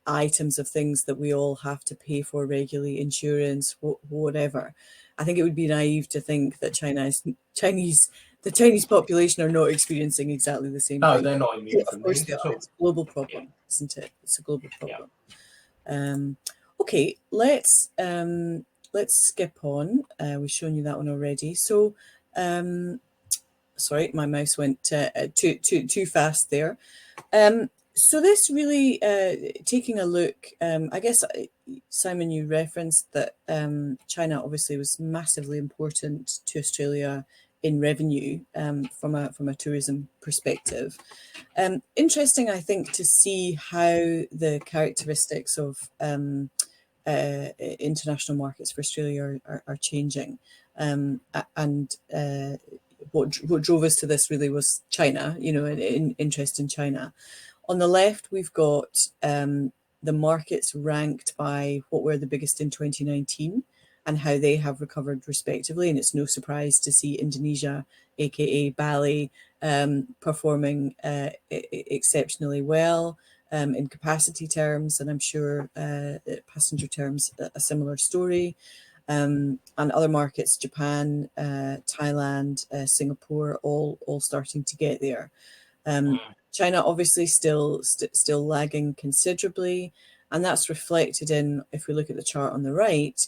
items of things that we all have to pay for regularly, insurance, whatever. I think it would be naive to think that the Chinese population are not experiencing exactly the same thing. No, they're not immune from this at all. It's a global problem, isn't it? It's a global problem. Okay, let's skip on. We've shown you that one already. So, sorry, my mouse went too fast there. So this really, taking a look, I guess, Simon, you referenced that China obviously was massively important to Australia in revenue from a tourism perspective. Interesting, I think, to see how the characteristics of international markets for Australia are changing. And what drove us to this really was China, an interest in China. On the left, we've got the markets ranked by what were the biggest in 2019 and how they have recovered respectively. And it's no surprise to see Indonesia, aka Bali, performing exceptionally well in capacity terms, and I'm sure passenger terms, a similar story. and other markets, Japan, Thailand, Singapore, all starting to get there. China obviously still lagging considerably, and that's reflected in, if we look at the chart on the right,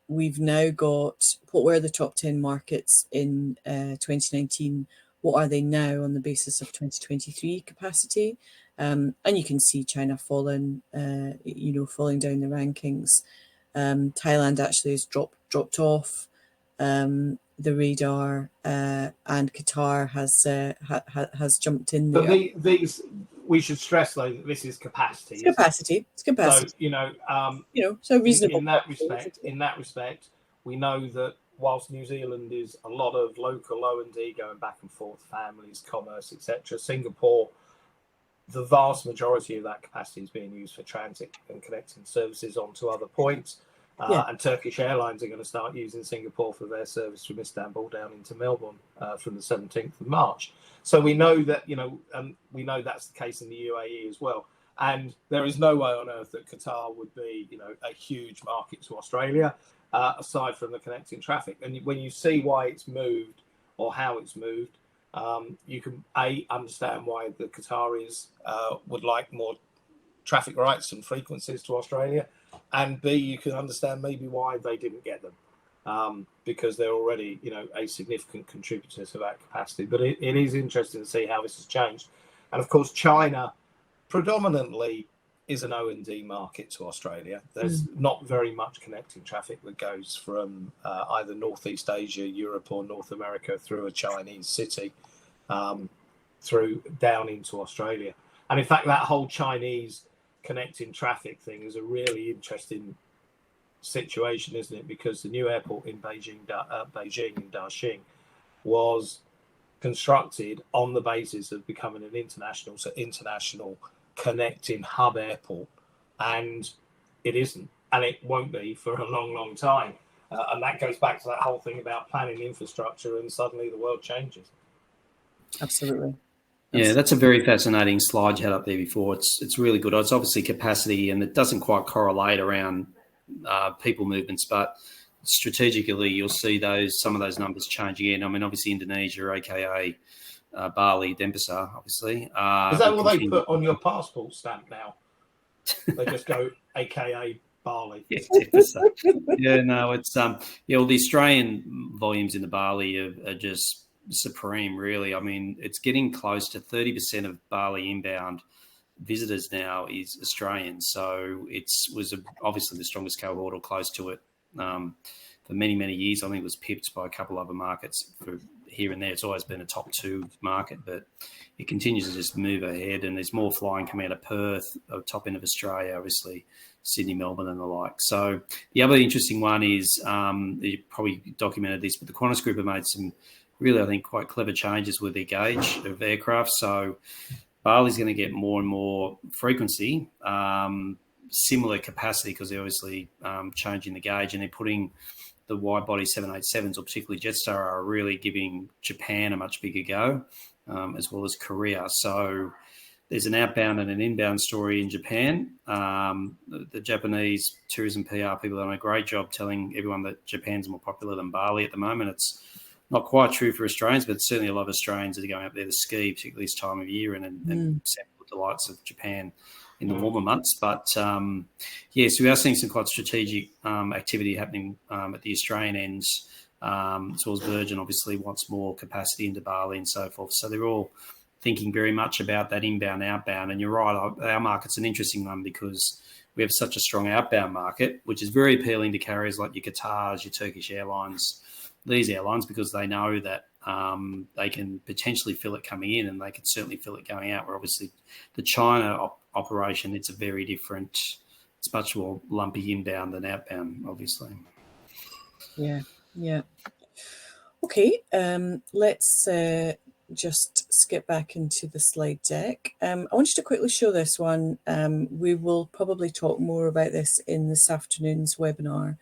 we've now got what were the top 10 markets in 2019. What are they now on the basis of 2023 capacity? And you can see China falling, falling down the rankings. Thailand actually has dropped off the radar, and Qatar has jumped in there. But these, we should stress though that this is capacity. It's capacity. So so reasonable. In that respect, we know that whilst New Zealand is a lot of local O&D going back and forth, families, commerce, etc., Singapore, the vast majority of that capacity is being used for transit and connecting services onto other points. And Turkish Airlines are going to start using Singapore for their service from Istanbul down into Melbourne from the 17th of March. So we know that, we know that's the case in the UAE as well. And there is no way on earth that Qatar would be, a huge market to Australia, aside from the connecting traffic. And when you see why it's moved or how it's moved, you can understand why the Qataris would like more traffic rights and frequencies to Australia, and B, you can understand maybe why they didn't get them, because they're already a significant contributor to that capacity. But it is interesting to see how this has changed. And of course, China predominantly is an O&D market to Australia. There's not very much connecting traffic that goes from either Northeast Asia, Europe, or North America through a Chinese city through down into Australia. And in fact, that whole Chinese connecting traffic thing is a really interesting situation, isn't it? Because the new airport in Beijing in Daxing was constructed on the basis of becoming an international connecting hub airport, and it isn't, and it won't be for a long, long time. And that goes back to that whole thing about planning infrastructure, and suddenly the world changes. Absolutely. Yeah, that's a very fascinating slide you had up there before. It's really good. It's obviously capacity, and it doesn't quite correlate around people movements, but strategically you'll see some of those numbers change again. I mean, obviously Indonesia, aka Bali, Denpasar, obviously. Is that what they put on your passport stamp now? They just go aka Bali. Yeah, Denpasar. Yeah, no, it's well, the Australian volumes in the Bali are just supreme, really. I mean, it's getting close to 30% of Bali inbound visitors now is Australian. So was obviously the strongest cohort or close to it for many, many years. I think it was pipped by a couple other markets for here and there. It's always been a top 2 market, but it continues to just move ahead, and there's more flying coming out of Perth, top end of Australia, obviously Sydney, Melbourne and the like. So the other interesting one is, you probably documented this, but the Qantas Group have made some really, I think, quite clever changes with their gauge of aircraft. So Bali's going to get more and more frequency, similar capacity, because they're obviously changing the gauge, and they're putting the wide-body 787s, or particularly Jetstar, are really giving Japan a much bigger go, as well as Korea. So there's an outbound and an inbound story in Japan. The Japanese tourism PR people have done a great job telling everyone that Japan's more popular than Bali at the moment. It's not quite true for Australians, but certainly a lot of Australians are going up there to ski, particularly this time of year, and sample the delights of Japan in the warmer months. But, so we are seeing some quite strategic activity happening at the Australian ends, as well as Virgin obviously wants more capacity into Bali and so forth. So they're all thinking very much about that inbound, outbound. And you're right, our market's an interesting one because we have such a strong outbound market, which is very appealing to carriers like your Qatars, your Turkish Airlines, these airlines, because they know that they can potentially fill it coming in, and they can certainly fill it going out. Where obviously the China operation, it's a very different, it's much more lumpy inbound than outbound, obviously. Yeah. Okay, let's just skip back into the slide deck. I want you to quickly show this one. We will probably talk more about this in this afternoon's webinar.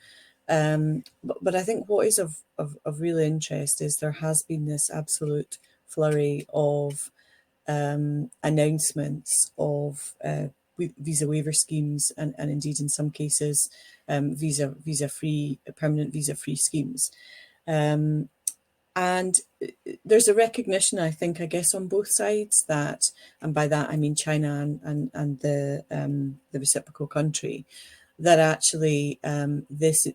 But I think what is of real interest is there has been this absolute flurry of announcements of visa waiver schemes, and indeed in some cases permanent visa free schemes. And there's a recognition, I guess, on both sides that, and by that I mean China and the reciprocal country, that actually this,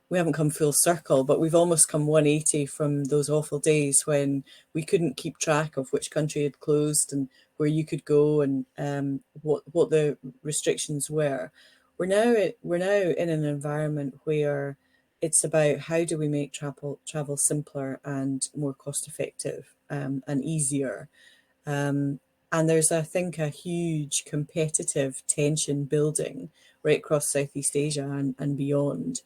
we haven't come full circle, but we've almost come 180 from those awful days when we couldn't keep track of which country had closed and where you could go and what the restrictions were. We're now in an environment where it's about how do we make travel simpler and more cost effective and easier. And there's, I think, a huge competitive tension building right across Southeast Asia and beyond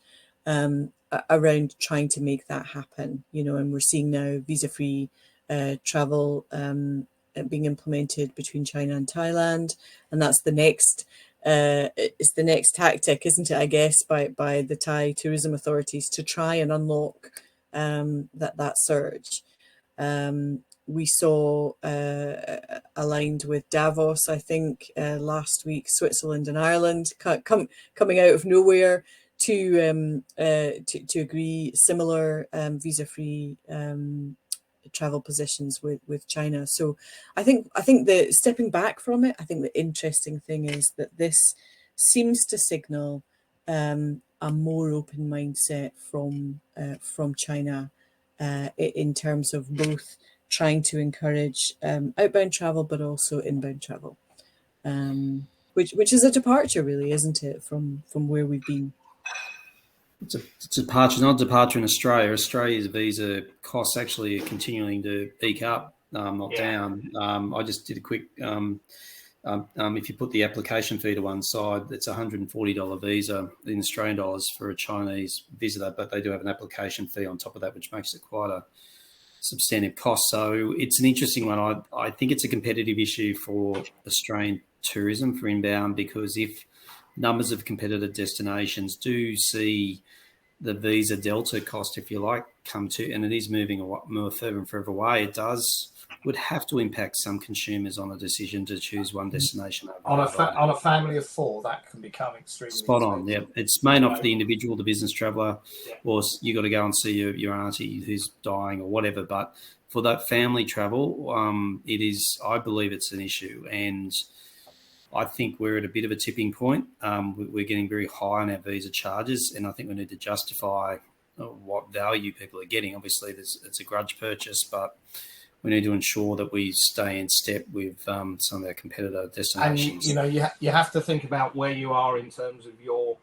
around trying to make that happen, and we're seeing now visa-free travel being implemented between China and Thailand, and that's the next it's the next tactic, isn't it, I guess, by the Thai tourism authorities to try and unlock that surge. We saw aligned with Davos, I think, last week, Switzerland and Ireland coming out of nowhere to agree similar visa-free travel positions with China. So I think the stepping back from it, I think the interesting thing is that this seems to signal a more open mindset from China in terms of both trying to encourage outbound travel but also inbound travel, which is a departure, really, isn't it, from where we've been. It's a departure, not a departure in Australia. Australia's visa costs actually are continuing to eke up, not down. I just did a quick, if you put the application fee to one side, it's a $140 visa in Australian dollars for a Chinese visitor, but they do have an application fee on top of that, which makes it quite a substantive cost. So it's an interesting one. I think it's a competitive issue for Australian tourism for inbound, because if numbers of competitor destinations do see the visa delta cost, if you like, come to, and it is moving more further and further away, would have to impact some consumers on a decision to choose one destination over on a family of four. That can become extremely spot on. Yeah, it's may not for the individual, the business traveller, or you got to go and see your auntie who's dying or whatever. But for that family travel, it is. I believe it's an issue, and I think we're at a bit of a tipping point. We're getting very high on our visa charges, and I think we need to justify what value people are getting. Obviously, it's a grudge purchase, but we need to ensure that we stay in step with some of our competitor destinations. And you have to think about where you are in terms of your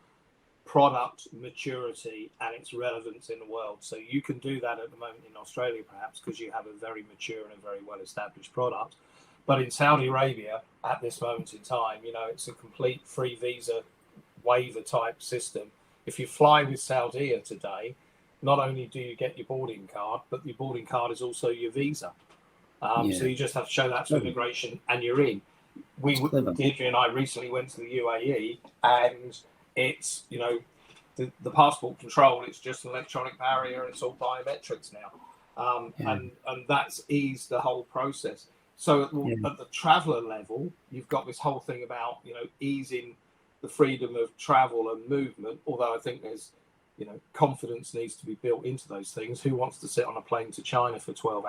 product maturity and its relevance in the world. So you can do that at the moment in Australia, perhaps because you have a very mature and a very well-established product. But in Saudi Arabia, at this moment in time, it's a complete free visa waiver type system. If you fly with Saudia today, not only do you get your boarding card, but your boarding card is also your visa. So you just have to show that to immigration and you're in. Deirdre and I recently went to the UAE, and it's, the passport control, it's just an electronic barrier, and it's all biometrics now. And that's eased the whole process. So at the traveller level, you've got this whole thing about, easing the freedom of travel and movement, although I think there's, confidence needs to be built into those things. Who wants to sit on a plane to China for 12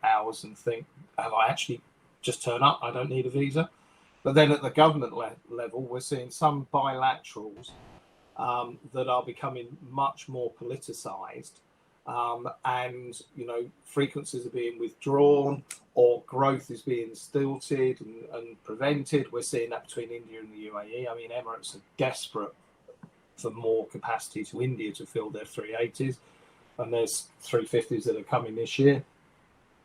hours and think, have I actually just turn up? I don't need a visa. But then at the government level, we're seeing some bilaterals that are becoming much more politicised. And frequencies are being withdrawn, or growth is being stilted and prevented. We're seeing that between India and the UAE. I mean, Emirates are desperate for more capacity to India to fill their 380s, and there's 350s that are coming this year.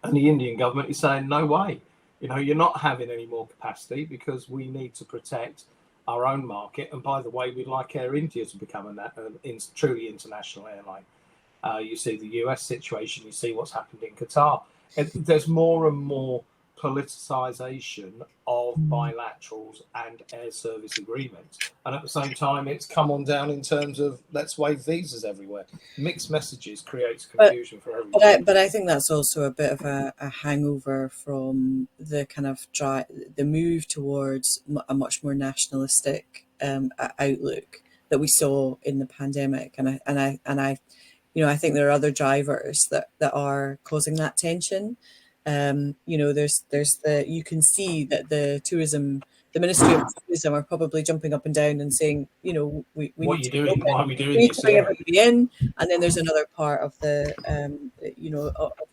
And the Indian government is saying, no way, you're not having any more capacity because we need to protect our own market. And by the way, we'd like Air India to become a truly international airline. You see the US situation, you see what's happened in Qatar. There's more and more politicization of bilaterals and air service agreements. And at the same time, it's come on down in terms of let's waive visas everywhere. Mixed messages creates confusion for everyone. But I think that's also a bit of a hangover from the kind of the move towards a much more nationalistic outlook that we saw in the pandemic. And I I think there are other drivers that are causing that tension. There's you can see that the Ministry of Tourism are probably jumping up and down and saying, we what need are you doing? Why are we doing we need this? to bring everybody in. And then there's another part of the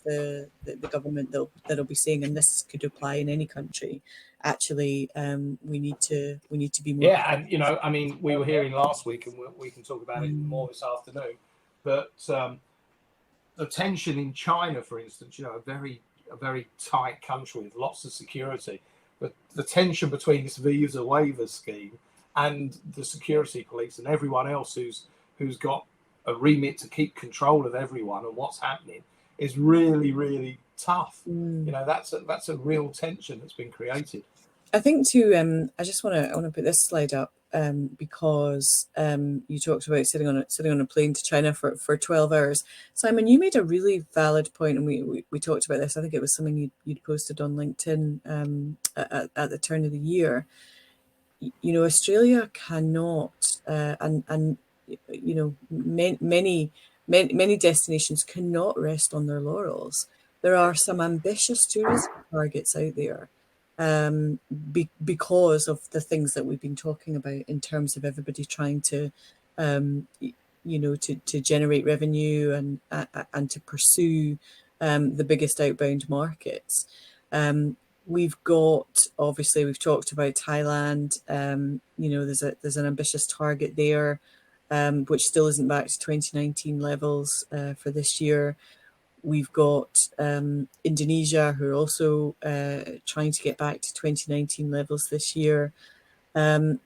the government that'll be saying, and this could apply in any country. Actually, we need to be more. Yeah, and we were hearing last week, and we can talk about it more this afternoon. But the tension in China, for instance, a very tight country with lots of security, but the tension between this visa waiver scheme and the security police and everyone else who's got a remit to keep control of everyone and what's happening is really, really tough. That's a real tension that's been created. I think too. I just want to put this slide up because you talked about sitting on a plane to China for 12 hours. Simon, you made a really valid point, and we talked about this. I think it was something you'd posted on LinkedIn at the turn of the year. Australia cannot, and many destinations cannot rest on their laurels. There are some ambitious tourism targets out there. Because of the things that we've been talking about in terms of everybody trying to, to generate revenue and to pursue the biggest outbound markets. We've talked about Thailand. There's an ambitious target there, which still isn't back to 2019 levels for this year. We've got Indonesia, who are also trying to get back to 2019 levels this year. The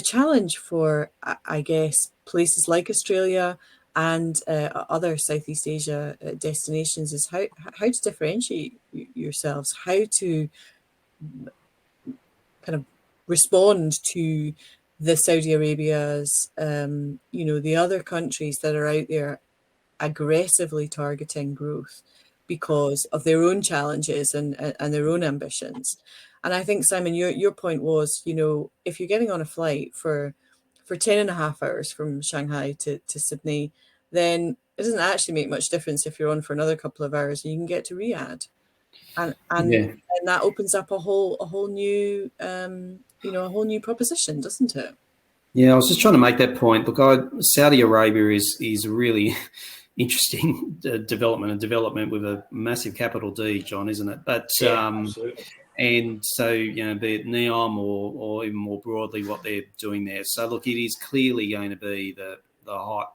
challenge for, I guess, places like Australia and other Southeast Asia destinations is how to differentiate yourselves, how to kind of respond to the Saudi Arabias, the other countries that are out there aggressively targeting growth because of their own challenges and their own ambitions. And I think, Simon, your point was, if you're getting on a flight for 10.5 hours from Shanghai to Sydney, then it doesn't actually make much difference if you're on for another couple of hours and you can get to Riyadh. And that opens up a whole new proposition, doesn't it? Yeah, I was just trying to make that point. Look, Saudi Arabia is really interesting development with a massive capital D, John, isn't it? But and so be it NEOM or even more broadly what they're doing there. So look, it is clearly going to be the hot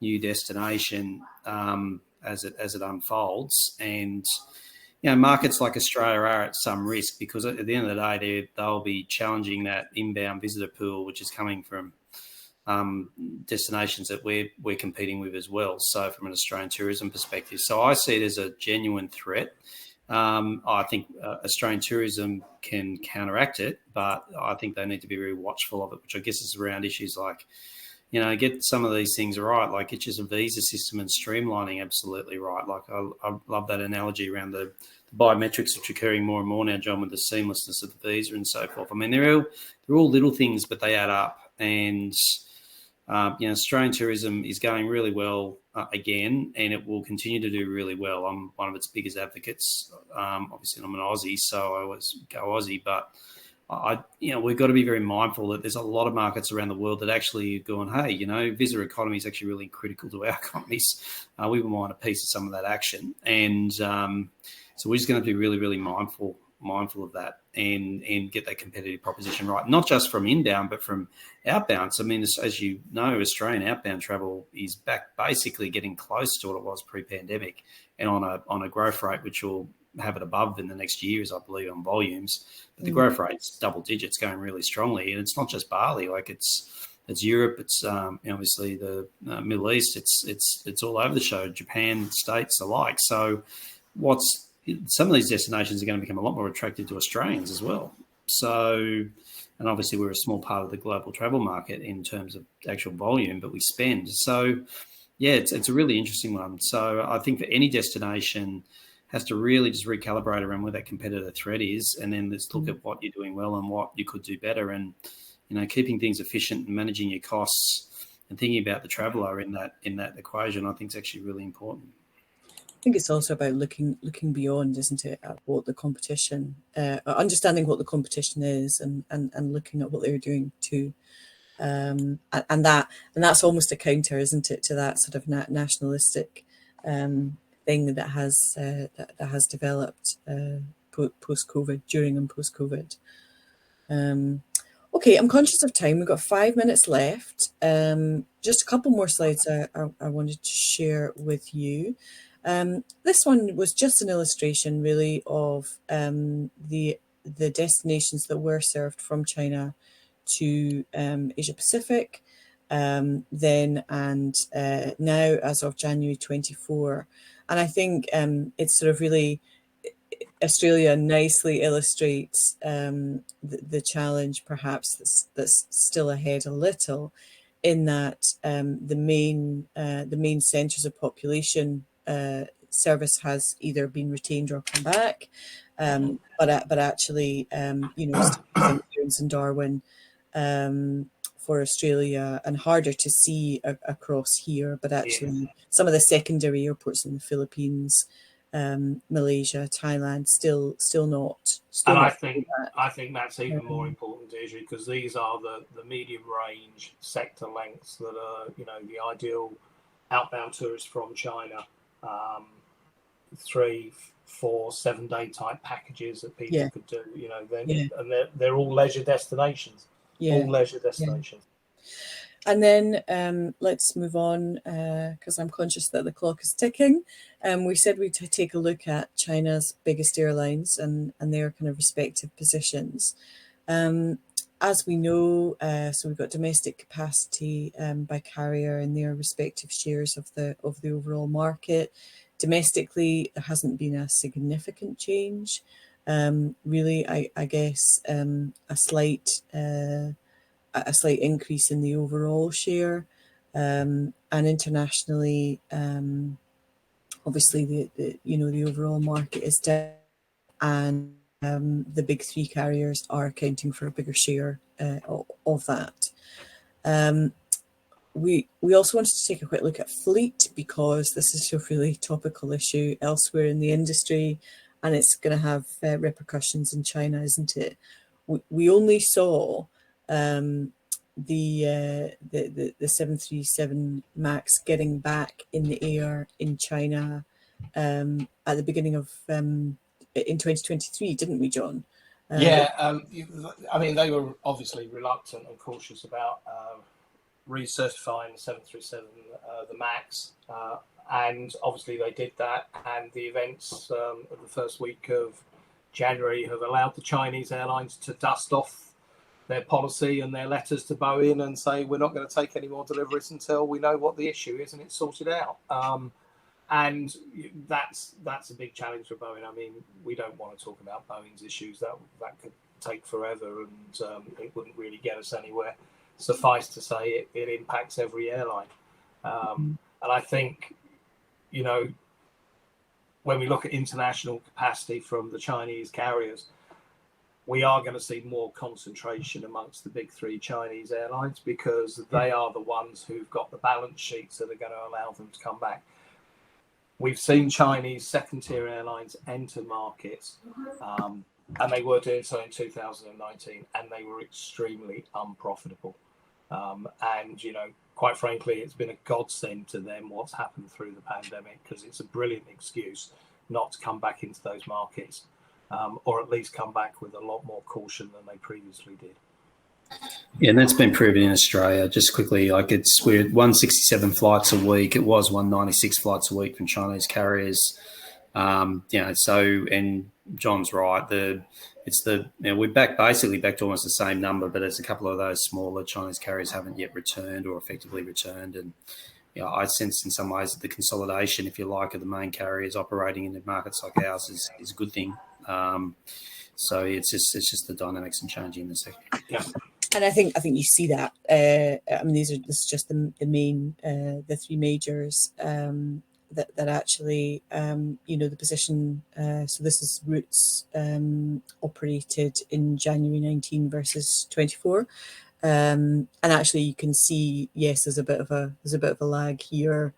new destination as it unfolds, and markets like Australia are at some risk because at the end of the day they'll be challenging that inbound visitor pool, which is coming from destinations that we're competing with as well. So from an Australian tourism perspective, so I see it as a genuine threat. I think Australian tourism can counteract it, but I think they need to be very watchful of it, which I guess is around issues like, get some of these things right, like get just a visa system and streamlining absolutely right. Like I love that analogy around the biometrics, which are occurring more and more now, John, with the seamlessness of the visa and so forth. I mean, they're all little things, but they add up. And Australian tourism is going really well again, and it will continue to do really well. I'm one of its biggest advocates. Obviously, I'm an Aussie, so I always go Aussie. But we've got to be very mindful that there's a lot of markets around the world that actually are going, hey, visitor economy is actually really critical to our economies. We want a piece of some of that action, and so we're just going to be really, really mindful of that and get that competitive proposition right, not just from inbound, but from outbound. So, I mean, as you know, Australian outbound travel is back basically getting close to what it was pre-pandemic and on a growth rate, which will have it above in the next years, I believe, on volumes. But the growth rate's double digits going really strongly. And it's not just Bali, like it's Europe, it's obviously the Middle East, it's all over the show, Japan, States alike. So what's some of these destinations are going to become a lot more attractive to Australians as well. So, and obviously we're a small part of the global travel market in terms of actual volume, but we spend. So, yeah, it's a really interesting one. So I think for any destination has to really just recalibrate around where that competitor threat is, and then let's look at what you're doing well and what you could do better. And, keeping things efficient and managing your costs and thinking about the traveller in that equation, I think is actually really important. I think it's also about looking beyond, isn't it, at what the competition, understanding what the competition is, and looking at what they're doing too, and that's almost a counter, isn't it, to that sort of nationalistic thing that has developed post-COVID, during and post-COVID. Okay, I'm conscious of time. We've got 5 minutes left. Just a couple more slides I wanted to share with you. This one was just an illustration, really, of the destinations that were served from China to Asia Pacific, then and now as of January 24. And I think it's sort of really, Australia nicely illustrates the challenge, perhaps, that's still ahead a little, in that the main centres of population service has either been retained or come back, but actually, Cairns and Darwin for Australia, and harder to see across here, but actually some of the secondary airports in the Philippines, Malaysia, Thailand, still not. And I think that's even more important, Deirdre, because these are the medium range sector lengths that are, the ideal outbound tourists from China. 3, 4, 7 day type packages that people could do, and they're all leisure destinations. All leisure destinations. And then let's move on, because I'm conscious that the clock is ticking. We said we'd take a look at China's biggest airlines and their kind of respective positions. As we know, so we've got domestic capacity by carrier and their respective shares of the overall market. Domestically, there hasn't been a significant change. Really, I guess a slight increase in the overall share, and internationally, obviously the overall market is down, and the big three carriers are accounting for a bigger share of that. We also wanted to take a quick look at fleet, because this is a really topical issue elsewhere in the industry, and it's going to have repercussions in China, isn't it? We only saw the 737 MAX getting back in the air in China at the beginning of in 2023, didn't we, John? I mean, they were obviously reluctant and cautious about recertifying the 737, the MAX, and obviously they did that. And the events of the first week of January have allowed the Chinese airlines to dust off their policy and their letters to Boeing and say, we're not going to take any more deliveries until we know what the issue is and it's sorted out. And that's a big challenge for Boeing. I mean, we don't want to talk about Boeing's issues. That could take forever, and it wouldn't really get us anywhere. Suffice to say, it impacts every airline. And I think, when we look at international capacity from the Chinese carriers, we are going to see more concentration amongst the big three Chinese airlines, because they are the ones who've got the balance sheets that are going to allow them to come back. We've seen Chinese second-tier airlines enter markets, and they were doing so in 2019, and they were extremely unprofitable. And, quite frankly, it's been a godsend to them what's happened through the pandemic, because it's a brilliant excuse not to come back into those markets, or at least come back with a lot more caution than they previously did. Yeah, and that's been proven in Australia. Just quickly, we're at 167 flights a week. It was 196 flights a week from Chinese carriers. So, and John's right. We're basically back to almost the same number, but there's a couple of those smaller Chinese carriers haven't yet returned or effectively returned, and I sense in some ways that the consolidation, if you like, of the main carriers operating in markets like ours is a good thing. So it's just the dynamics and changing in the sector. Yeah. And I think you see that. I mean, this is just the main, the three majors that actually, the position. So this is Roots operated in January 19 versus 24, and actually you can see, yes, there's a bit of a lag here.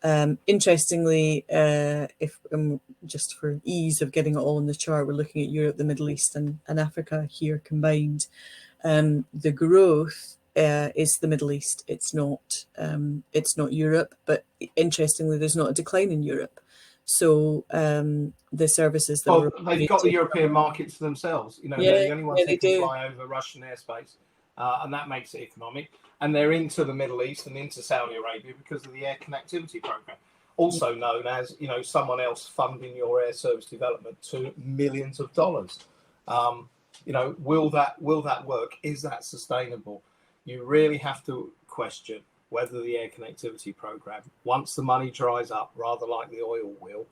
Interestingly, if just for ease of getting it all on the chart, we're looking at Europe, the Middle East, and Africa here combined. The growth is the Middle East. It's not Europe, but interestingly, there's not a decline in Europe. So the services that they've got the European markets to themselves. They're the only ones who can fly over Russian airspace, and that makes it economic. And they're into the Middle East and into Saudi Arabia because of the air connectivity program, also known as someone else funding your air service development to millions of dollars. Will that work? Is that sustainable? You really have to question whether the air connectivity program, once the money dries up, rather like the oil will,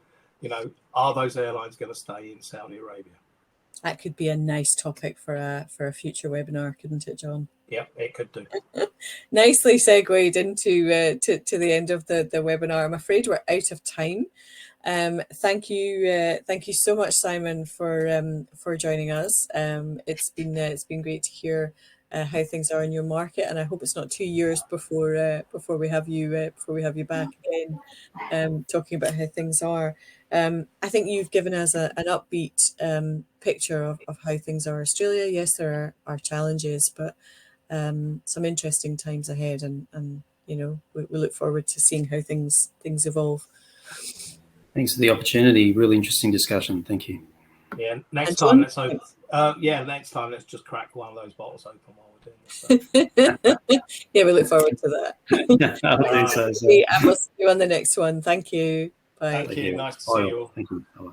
are those airlines going to stay in Saudi Arabia? That could be a nice topic for a future webinar, couldn't it, John? Yeah, it could do. Nicely segued into to the end of the webinar. I'm afraid we're out of time. Thank you so much, Simon, for joining us. It's been great to hear how things are in your market, and I hope it's not 2 years before we have you back again, talking about how things are. I think you've given us an upbeat picture of how things are in Australia. Yes, there are challenges, but some interesting times ahead, and we look forward to seeing how things evolve. Thanks for the opportunity. Really interesting discussion. Thank you. Yeah. Next time let's just crack one of those bottles open while we're doing this. Yeah, we look forward to that. I think so. And we'll see you on the next one. Thank you. Bye. Thank you. Nice to see you all. Thank you. Bye.